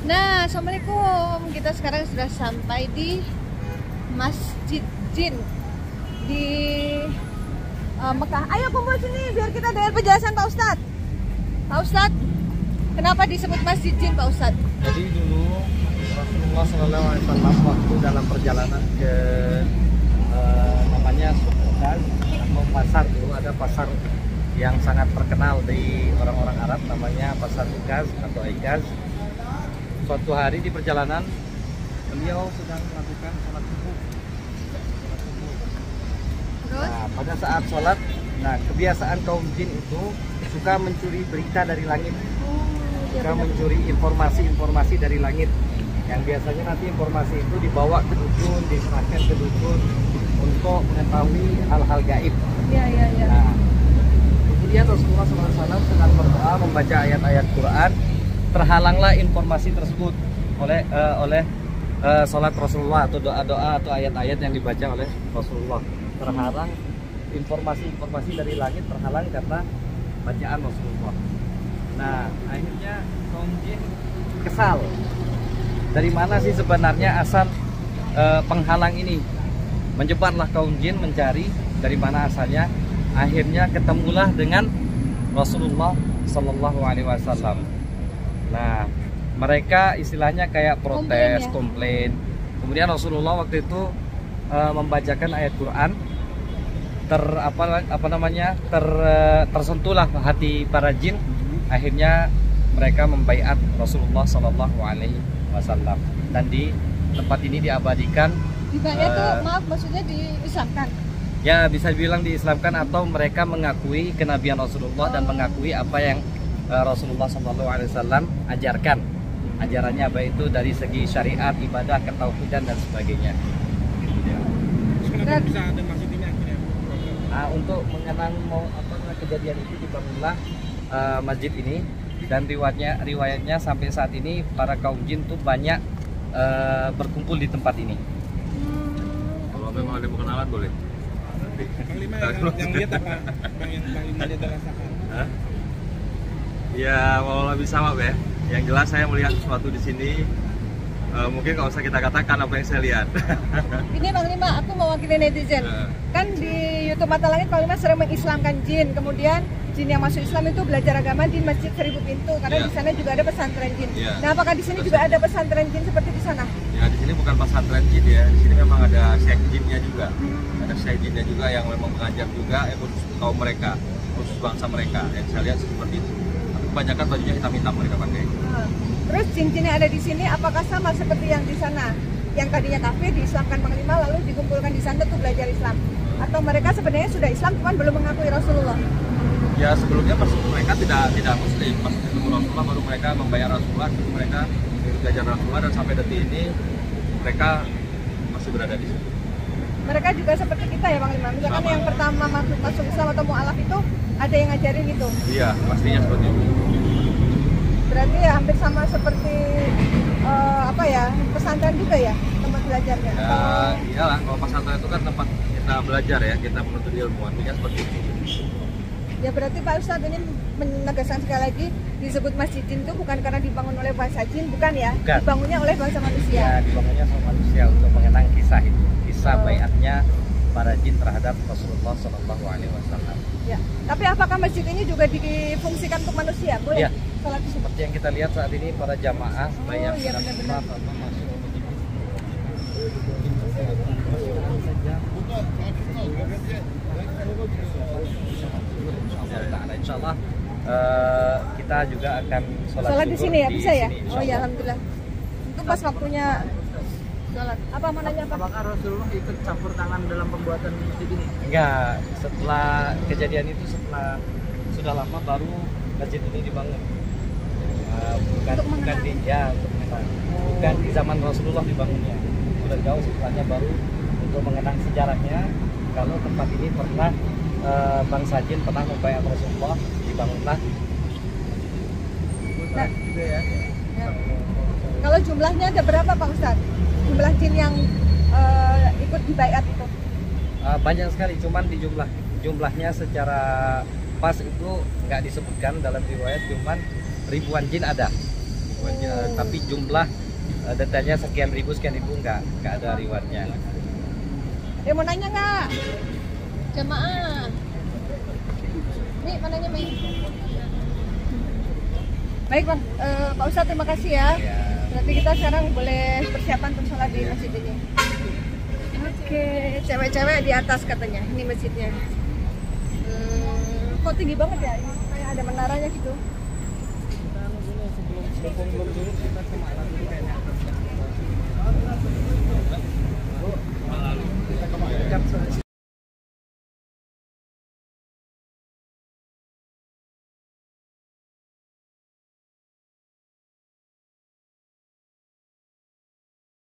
Nah, assalamualaikum. Kita sekarang sudah sampai di Masjid Jin di Mekah. Ayo kumpul sini biar kita dengar penjelasan Pak Ustadz. Pak Ustadz, kenapa disebut Masjid Jin, Pak Ustadz? Jadi dulu Rasulullah SAW waktu dalam perjalanan ke namanya Sukokan atau pasar, dulu ada pasar yang sangat terkenal di orang-orang Arab namanya Pasar Ikaz atau Ikaz. Suatu hari di perjalanan beliau sedang melakukan sholat subuh. Terus? Nah, pada saat sholat, kebiasaan kaum jin itu suka mencuri berita dari langit, suka mencuri informasi-informasi dari langit. Yang biasanya nanti informasi itu dibawa ke dukun, diserahkan ke dukun untuk mengetahui hal-hal gaib. Iya. Nah, kemudian Rasulullah SAW sedang berdoa membaca ayat-ayat Quran, terhalanglah informasi tersebut oleh sholat Rasulullah atau doa-doa atau ayat-ayat yang dibaca oleh Rasulullah. Terhalang informasi-informasi dari langit, terhalang karena bacaan Rasulullah. Nah, akhirnya kaum jin kesal. Dari mana sih sebenarnya asal penghalang ini? Menyebarlah kaum jin mencari dari mana asalnya. Akhirnya ketemulah dengan Rasulullah Shallallahu Alaihi Wasallam. Nah, mereka istilahnya kayak protes, komplain. Kemudian Rasulullah waktu itu membacakan ayat Quran, tersentuhlah hati para jin. Akhirnya mereka membaiat Rasulullah Shallallahu Alaihi Wasallam, dan di tempat ini diabadikan. Dibaiat itu maaf, maksudnya diislamkan? Ya, bisa dibilang diislamkan atau mereka mengakui kenabian Rasulullah dan mengakui apa yang Rasulullah SAW ajarkan. Ajarannya apa itu dari segi syariat, ibadah, ketauhidan dan sebagainya. Kenapa bisa ada masjid ini akhirnya? Nah, untuk mengenang kejadian itu dibangunlah masjid ini, dan riwayatnya sampai saat ini para kaum jin tuh banyak berkumpul di tempat ini. Kalau memang ada perkenalan boleh. Bang Lima yang lihat apa? Bang Lima lihat dan rasakan. Hah? Ya, walau bisa maaf ya. Yang jelas saya melihat sesuatu di sini. Mungkin nggak usah kita katakan apa yang saya lihat. Ini Bang Lima, aku mewakili netizen. Kan di YouTube Mata Langit Bang Lima sering mengislamkan jin. Kemudian jin yang masuk Islam itu belajar agama di Masjid 1000 Pintu, karena di sana juga ada pesantren jin. Nah, apakah di sini juga ada pesantren jin seperti di sana? Ya, di sini bukan pesantren jin ya. Di sini memang ada syekh jinnya juga. Ada syekh jinnya juga yang memang mengajar juga khusus kaum mereka, khusus bangsa mereka. Yang saya lihat seperti itu. Tapi kebanyakan bajunya hitam-hitam mereka pakai. Terus jin-jin yang ada di sini apakah sama seperti yang di sana? Yang tadinya kafir diislamkan Bang Lima lalu dikumpulkan di sana untuk belajar Islam? Atau mereka sebenarnya sudah Islam cuman belum mengakui Rasulullah? Ya, sebelumnya mereka tidak muslim. Pas ketemu Rasulullah baru mereka membayar Rasulullah, mereka belajar Rasulullah, dan sampai detik ini mereka masih berada di situ. Mereka juga seperti kita ya Bang Lima. Misalkan Sama. yang pertama masuk Islam atau mu'alaf itu ada yang ngajarin gitu. Iya, pastinya seperti itu. Berarti ya hampir sama seperti pesantren juga ya tempat belajarnya. Ya, iyalah, kalau pesantren itu kan tempat kita belajar ya, kita menuntut ilmu, artinya seperti itu. Ya berarti Pak Ustadz ini menegaskan sekali lagi, disebut Masjid Jin itu bukan karena dibangun oleh bangsa jin, bukan ya? Bukan. Dibangunnya oleh bangsa manusia. Ya, dibangunnya sama manusia untuk mengenang kisah itu, kisah baiatnya para jin terhadap Rasulullah Shallallahu Alaihi Wasallam. Ya. Tapi apakah masjid ini juga difungsikan untuk manusia? Boleh? Ya. Sholat di sini? Seperti yang kita lihat saat ini para jamaah bayar iya, benar-benar. masuk Insya Allah kita juga akan sholat di sini ya, bisa ya? sini, Oh ya, alhamdulillah. Itu pas waktunya sholat. Apa mau nanya apa? Apakah Rasulullah ikut campur tangan dalam pembuatan masjid ini? Enggak, setelah kejadian itu, setelah sudah lama baru masjid ini dibangun. Bukan di zaman Rasulullah dibangunnya. Sudah jauh setelahnya baru untuk mengenang sejarahnya. Kalau tempat ini pernah bangsa jin pernah membayar Rasulullah, dibangunlah. Nah, ya. Kalau jumlahnya ada berapa Pak Ustadz? Jumlah jin yang ikut dibaiat itu? Banyak sekali, cuman di jumlahnya secara pas itu nggak disebutkan dalam riwayat, cuman ribuan jin ada. Ribuan jin ada Tapi jumlah detailnya sekian ribu nggak ada rewardnya. Mau nanya nggak? Jamaah. Nih, mau nanya, Mi? Baik, Bang. Pak Ustadz, terima kasih ya. Berarti kita sekarang boleh persiapan untuk sholat di masjid ini. Oke, cewek-cewek di atas katanya. Ini masjidnya. Kok tinggi banget ya? Ini kayak ada menaranya gitu. Sebelum dulu kita ke Malang dulu kayaknya. Kita ke Malang.